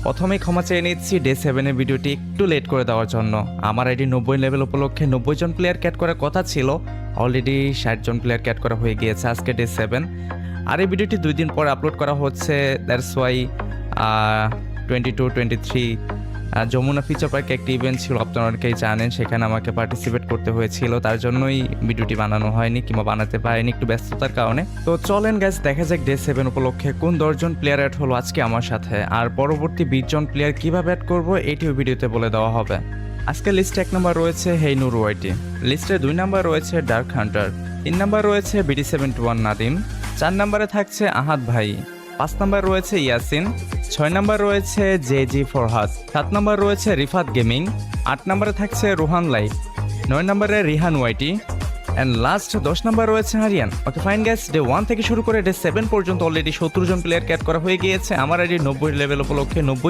প্রথমেই ক্ষমা চেয়ে নিচ্ছি ডে 7-এর ভিডিওটি একটু লেট করে দেওয়ার জন্য। আমার আইডি 90 লেভেল উপলক্ষে 90 জন প্লেয়ার ক্যাট করার কথা ছিল, অলরেডি 60 জন প্লেয়ার ক্যাট করা হয়ে গিয়েছে আজকে ডে 7। আর এই ভিডিওটি 2 দিন পরে আপলোড করা হচ্ছে, দ্যাটস ওয়াই 22-23 যমুনা ফিচার পার্কে একটি ইভেন্ট ছিল, আপনারা অনেকেই জানেন, সেখানে আমাকে পার্টিসিপেট করতে হয়েছিল, তার জন্যই ভিডিওটি বানানো হয়নি কিংবা বানাতে পারিনি একটু ব্যস্ততার কারণে। তো চলেন গাইস দেখা যাক ডে 7 উপলক্ষে কোন 10 জন প্লেয়ার অ্যাড হলো আজকে আমার সাথে, আর পরবর্তী 20 জন প্লেয়ার কীভাবে অ্যাড করবো এটিও ভিডিওতে বলে দেওয়া হবে। আজকে লিস্টে 1 নম্বর রয়েছে হেইনুর ওয়াইটি, লিস্টে 2 নম্বর রয়েছে ডার্ক হান্টার, 3 নম্বর রয়েছে BD71 নাদিম, 4 নম্বরে থাকছে আহাদ ভাই, 5 নম্বর রয়েছে ইয়াসিন, 6 নম্বর রয়েছে জেজি ফরহাদ, 7 নম্বর রয়েছে রিফাত গেমিং, 8 নম্বরে থাকছে রোহান লাইফ, 9 নম্বরে রিহান ওয়াইটি, অ্যান্ড লাস্ট 10 নম্বর রয়েছে Harian. Okay fine guys, day 1 থেকে শুরু করে ডে 7 পর্যন্ত অলরেডি 70 জন প্লেয়ার ক্যাট করা হয়ে গিয়েছে। আমার আইডি 90 লেভেল উপলক্ষে 90